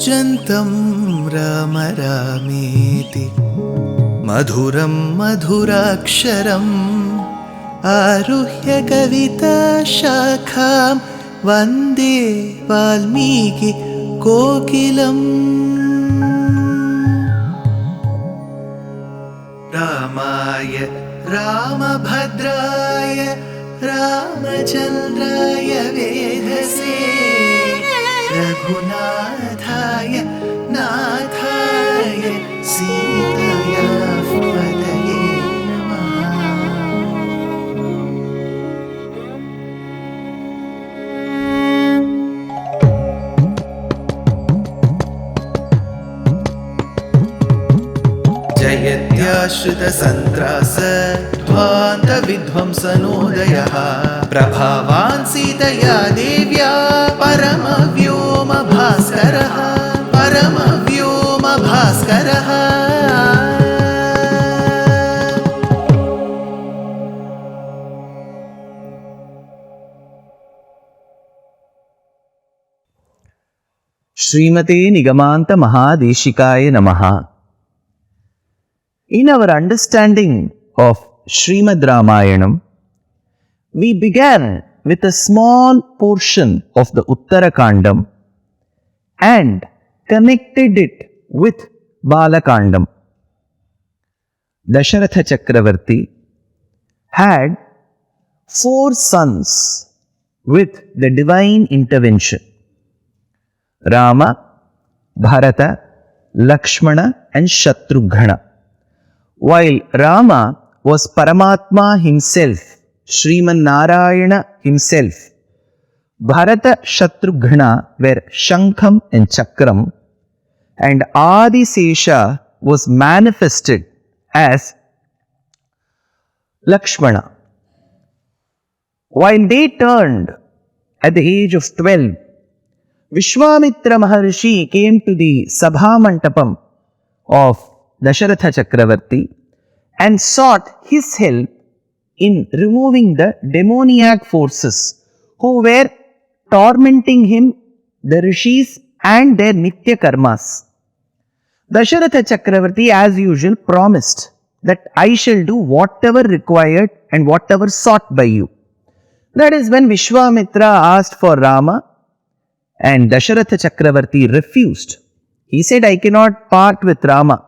कूजन्तं राम रामेति मधुरं मधुराक्षरम् आरुह्य कविताशाखां वन्दे वाल्मीकि कोकिलम्। रामाय रामभद्राय रामचन्द्राय वेधसे रघुनाथाय नाथाय सीताया पतये नमः। जयत्याश्रितसन्त्रास ध्वान्तविध्वंसनोदयः प्रभावान् सीतया देव्या परमव्योमभास्करः परमव्योमभास्करः। श्रीमते निगमान्त महादेशिकाय नमः। In our understanding of Srimad Ramayanam, we began with a small portion of the Uttara Kandam and connected it with Bala Kandam. Dasharatha Chakravarti had 4 sons with the divine intervention: Rama, Bharata, Lakshmana and Shatrughna. While Rama was Paramatma himself, Sriman Narayana himself, Bharata, Shatrughna were Shankham and Chakram, and Adi Sesha was manifested as Lakshmana. While they turned at the age of 12, Vishwamitra Maharshi came to the Sabha Mantapam of Dasharatha Chakravarti and sought his help in removing the demoniac forces who were tormenting him, the rishis and their nitya karmas. Dasharatha Chakravarti as usual promised that I shall do whatever required and whatever sought by you. That is when Vishwamitra asked for Rama and Dasharatha Chakravarti refused. He said, I cannot part with Rama.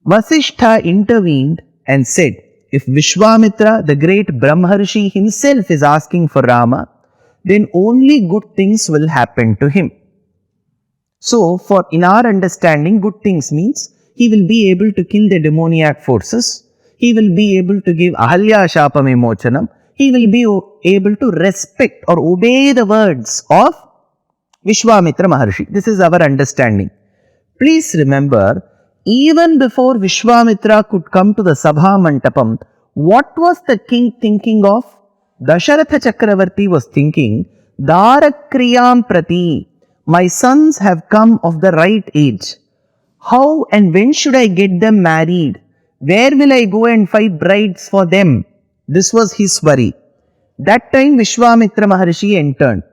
Vasishtha intervened and said, if Vishwamitra, the great Brahmarshi himself is asking for Rama, then only good things will happen to him. So, in our understanding, good things means he will be able to kill the demoniac forces, he will be able to give Ahalya Shapam Emochanam, he will be able to respect or obey the words of Vishwamitra Maharshi. This is our understanding. Please remember, even before Vishwamitra could come to the Sabha Mantapam, what was the king thinking of? Dasharatha Chakravarti was thinking, Darakriyam Prati, my sons have come of the right age. How and when should I get them married? Where will I go and find brides for them? This was his worry. That time Vishwamitra Maharshi entered.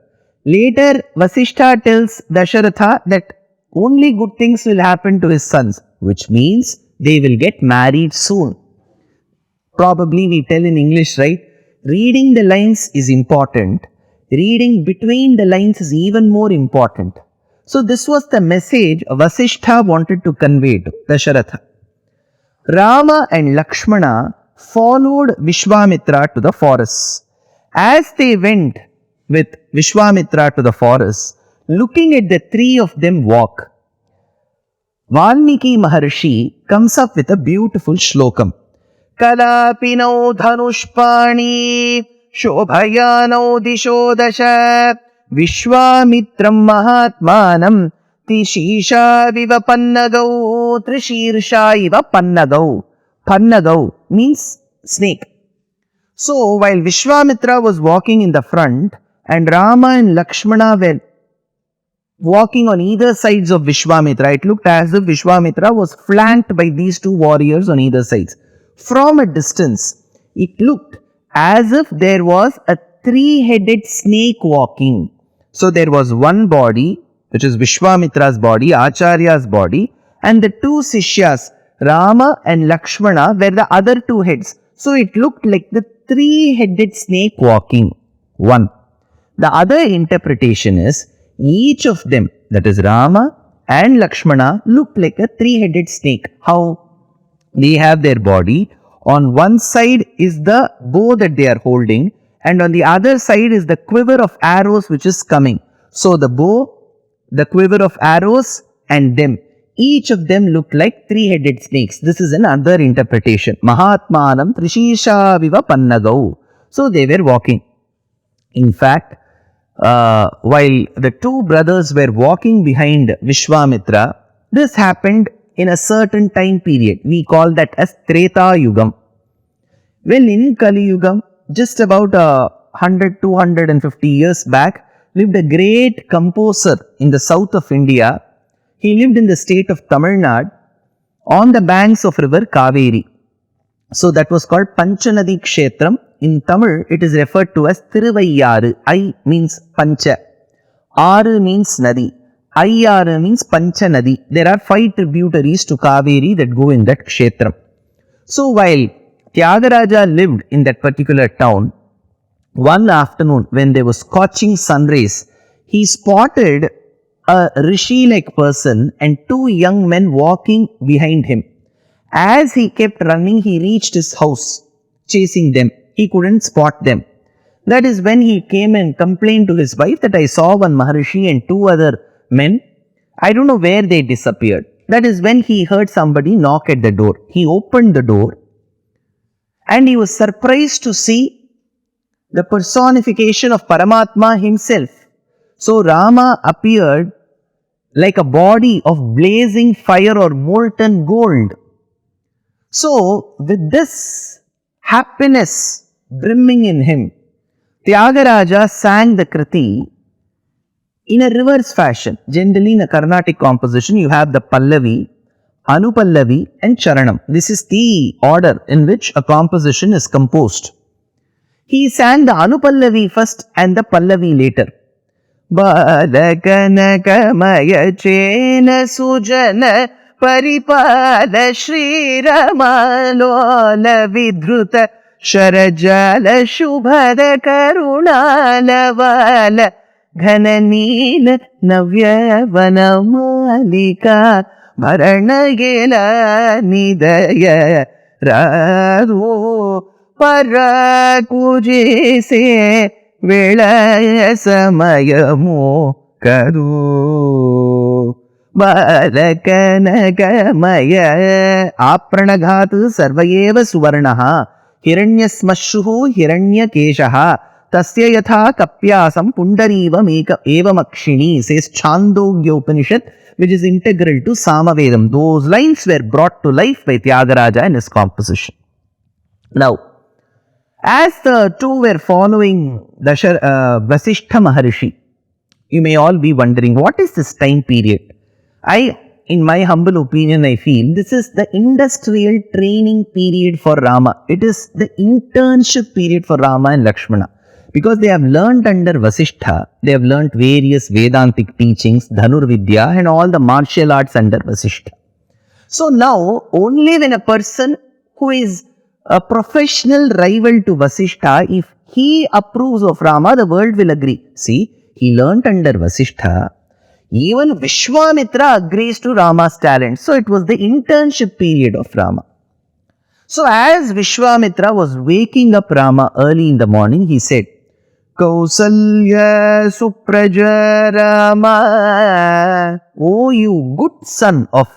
Later, Vasishtha tells Dasharatha that only good things will happen to his sons, which means they will get married soon. Probably we tell in English, right? Reading the lines is important. Reading between the lines is even more important. So this was the message Vasishtha wanted to convey to Dasharatha. Rama and Lakshmana followed Vishwamitra to the forests. As they went with Vishwamitra to the forest, looking at the 3 of them walk, Valmiki Maharshi comes up with a beautiful shlokam. Kalapinau dhanushpani shobhayanau disho dasha Vishwamitram mahatmanam tishisha viva pannagau trishirsha iva pannagau. Pannagau means snake. So while Vishwamitra was walking in the front and Rama and Lakshmana were walking on either sides of Vishwamitra, it looked as if Vishwamitra was flanked by these 2 warriors on either sides. From a distance, it looked as if there was a 3-headed snake walking. So there was one body which is Vishwamitra's body, Acharya's body, and the two Sishyas, Rama and Lakshmana, were the other two heads. So it looked like the three-headed snake walking. One. The other interpretation is each of them, that is Rama and Lakshmana, look like a three-headed snake. How? They have their body. On one side is the bow that they are holding, and on the other side is the quiver of arrows which is coming. So the bow, the quiver of arrows, and them. Each of them look like three-headed snakes. This is another interpretation. Mahatmanam Trishisha Viva Pannagau. So they were walking. In fact, while the two brothers were walking behind Vishwamitra, this happened in a certain time period. We call that as Treta Yugam. Well, in Kali Yugam, just about 100-250 years back, lived a great composer in the south of India. He lived in the state of Tamil Nadu on the banks of river Kaveri. So that was called Panchanadi Kshetram. In Tamil, it is referred to as Thiruvaiyyaru. I means Pancha. Aru means Nadi. Ayyaru means Panchanadi. There are 5 tributaries to Kaveri that go in that Kshetram. So while Tyagaraja lived in that particular town, one afternoon when there was scorching sun rays, he spotted a rishi-like person and 2 young men walking behind him. As he kept running, he reached his house, chasing them. He couldn't spot them. That is when he came and complained to his wife that I saw one Maharishi and 2 other men. I don't know where they disappeared. That is when he heard somebody knock at the door. He opened the door and he was surprised to see the personification of Paramatma himself. So Rama appeared like a body of blazing fire or molten gold. So with this happiness brimming in him, Tyagaraja sang the Kriti in a reverse fashion. Generally in a Carnatic composition, you have the Pallavi, Anupallavi and Charanam. This is the order in which a composition is composed. He sang the Anupallavi first and the Pallavi later. Bala Kandam Chena Sujana Paripala Shri Rama Lola Vidruta Sharajala Shubhada Karunala Vala Ghananila Navya Vanamalika Bharanagela Nidaya Radhu Parakujise Velaya Samayamu Kadu Bala Kandam Apranaghat Sarvayeva Suvarnaha Hiranyasmashuhu Hiranyakeshaha Tasya Yatha Kapyasam Pundariva Meka Evamakshini, says Chandogya Upanishad, which is integral to Samavedam. Those lines were brought to life by Tyagaraja in his composition. Now, as the two were following Vasishtha Maharishi, you may all be wondering, what is this time period? In my humble opinion, I feel this is the industrial training period for Rama. It is the internship period for Rama and Lakshmana. Because they have learnt under Vasishtha, they have learnt various Vedantic teachings, Dhanur Vidya and all the martial arts under Vasishtha. So now, only when a person who is a professional rival to Vasishtha, if he approves of Rama, the world will agree. See, he learnt under Vasishtha. Even Vishwamitra agrees to Rama's talent. So it was the internship period of Rama. So as Vishwamitra was waking up Rama early in the morning, he said, Kausalya Supraja Rama, O you good son of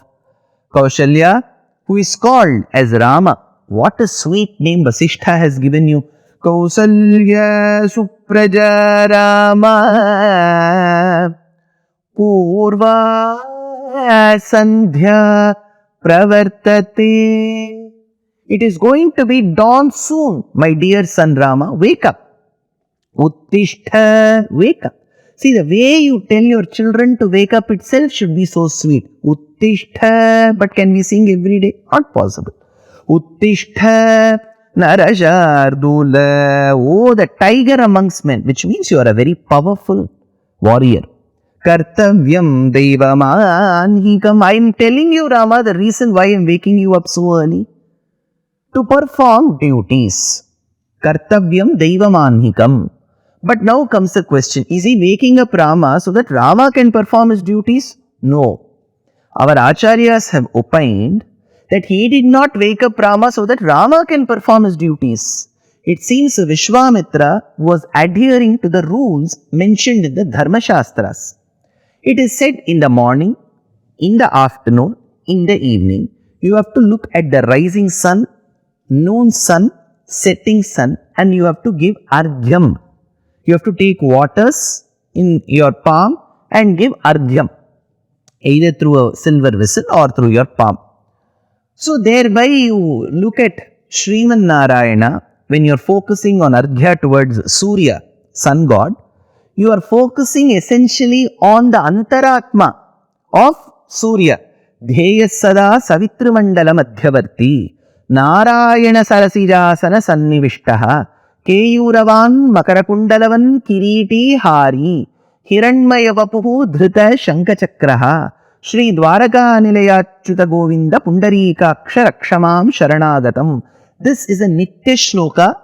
Kaushalya, who is called as Rama. What a sweet name Vasishtha has given you. Kausalya Supraja Rama Purva Sandhya Pravartate. It is going to be dawn soon, my dear son Rama. Wake up. Uttishtha, wake up. See, the way you tell your children to wake up itself should be so sweet. Uttishtha, but can we sing every day? Not possible. Uttishtha Narajardula. Oh, the tiger amongst men, which means you are a very powerful warrior. Kartavyam Devamanhikam. I am telling you, Rama, the reason why I am waking you up so early. To perform duties. Kartavyam Devamanhikam. But now comes the question, is he waking up Rama so that Rama can perform his duties? No. Our acharyas have opined that he did not wake up Rama so that Rama can perform his duties. It seems Vishwamitra was adhering to the rules mentioned in the Dharma Shastras. It is said in the morning, in the afternoon, in the evening, you have to look at the rising sun, noon sun, setting sun, and you have to give argyam. You have to take waters in your palm and give argyam, either through a silver vessel or through your palm. So thereby you look at Sriman Narayana, when you are focusing on arghya towards Surya, sun god, you are focusing essentially on the antaratma of Surya. Dheya sada savitrimandala madhyavarti Narayana sarasijasana sannivishtaha Keyuravan makarakundalavan kiriti hari Hiranmaya vapuhu dhrita shankachakraha Shri Dwaraka Nilayachyuta Govinda Pundarika Ksharakshamaam Sharanagatam. This is a Nitya Shloka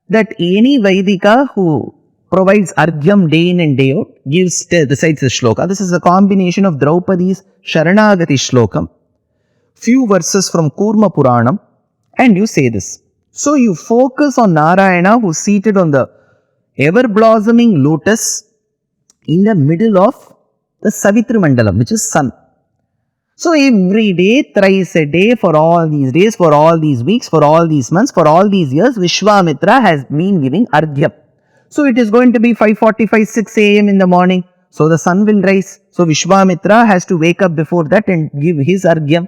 that any Vaidika who provides argyam day in and day out gives recites the shloka. This is a combination of Draupadi's Sharanagati Shlokam, few verses from Kurma Puranam, and you say this. So you focus on Narayana, who is seated on the ever-blossoming lotus in the middle of the Savitri Mandalam, which is sun. So every day, thrice a day, for all these days, for all these weeks, for all these months, for all these years, Vishwamitra has been giving argyam. So it is going to be 5:45, 6 a.m. in the morning. So the sun will rise. So Vishwamitra has to wake up before that and give his argyam.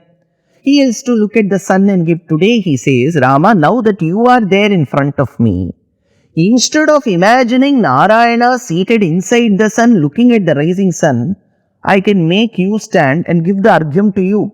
He has to look at the sun and give. Today he says, Rama, now that you are there in front of me, instead of imagining Narayana seated inside the sun looking at the rising sun, I can make you stand and give the argyam to you.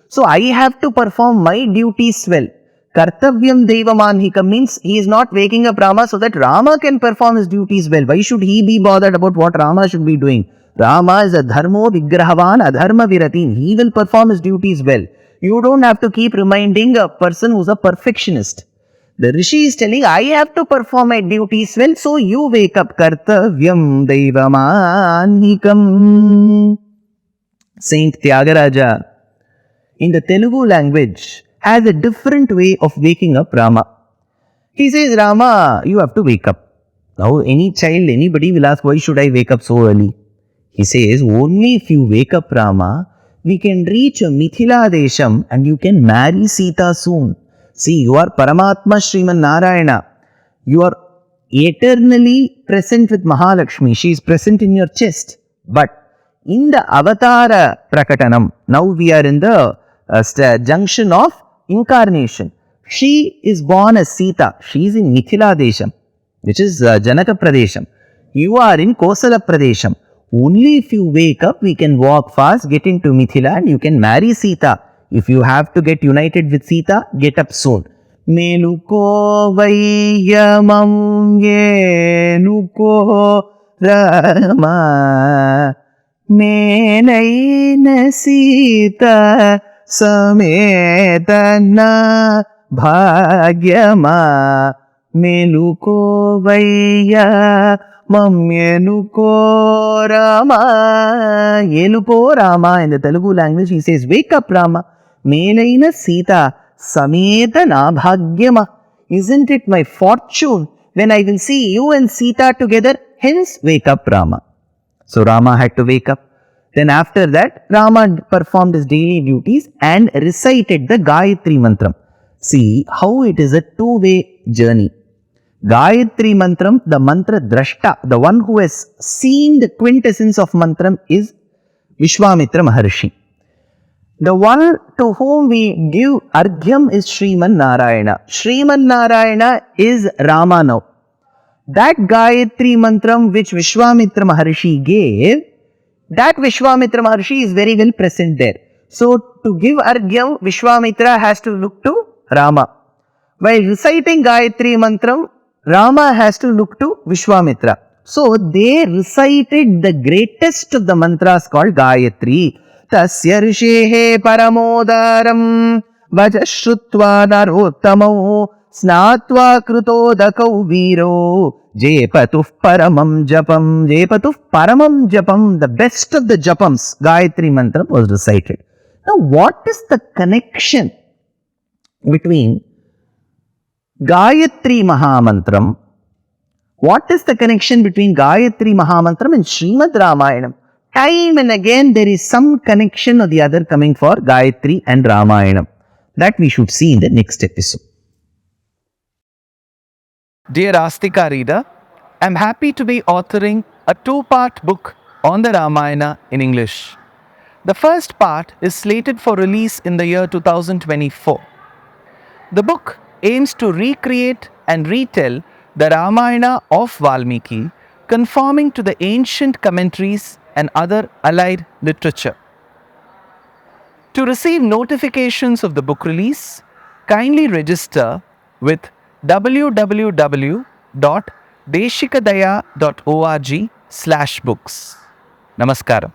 So I have to perform my duties well. Kartavyam Devamanhikam means he is not waking up Rama so that Rama can perform his duties well. Why should he be bothered about what Rama should be doing? Rama is a dharmo vigrahavan adharma viratin. He will perform his duties well. You don't have to keep reminding a person who's a perfectionist. The Rishi is telling, I have to perform my duties well, so you wake up. Kartavyam Devamanhikam. Saint Tyagaraja, in the Telugu language, has a different way of waking up Rama. He says, Rama, you have to wake up. Now, any child, anybody will ask, why should I wake up so early? He says, only if you wake up Rama, we can reach Mithila Desham and you can marry Sita soon. See, you are Paramatma Sriman Narayana. You are eternally present with Mahalakshmi. She is present in your chest. But in the Avatara Prakatanam, now we are in the junction of incarnation. She is born as Sita. She is in Mithila Desham, which is Janaka Pradesham. You are in Kosala Pradesham. Only if you wake up, we can walk fast, get into Mithila and you can marry Sita. If you have to get united with Sita, get up soon. Meluko vayyamam yeluko Rama Melaina Sita Sametana Bhagyama Meluko Vayya Mamyeluko Rama. Yeluko Rama in the Telugu language, he says, wake up Rama. Melaina Sita Sametana Bhagyama. Isn't it my fortune when I will see you and Sita together? Hence, wake up Rama. So Rama had to wake up. Then after that, Rama performed his daily duties and recited the Gayatri Mantram. See how it is a two-way journey. Gayatri Mantram, the mantra drashta, the one who has seen the quintessence of mantram is Vishwamitra Maharshi. The one to whom we give argyam is Sriman Narayana. Sriman Narayana is Rama now. That Gayatri Mantram which Vishwamitra Maharshi gave, that Vishwamitra Maharshi is very well present there. So to give argyam, Vishwamitra has to look to Rama. While reciting Gayatri Mantram, Rama has to look to Vishwamitra. So they recited the greatest of the mantras called Gayatri. Tasya rishehe paramodaram vajashrutva narottamau snatva krutodakau viro jepatuh paramam japam. Jepatuh paramam japam, the best of the japams, Gayatri mantra was recited. Now what is the connection between Gayatri Mahamantram? What is the connection between Gayatri Mahamantram and Srimad Ramayanam? Time and again there is some connection or the other coming for Gayatri and Ramayanam. That we should see in the next episode. Dear Astika reader, I am happy to be authoring a two-part book on the Ramayana in English. The first part is slated for release in the year 2024. The book aims to recreate and retell the Ramayana of Valmiki, conforming to the ancient commentaries and other allied literature. To receive notifications of the book release, kindly register with www.deshikadaya.org/books. Namaskaram.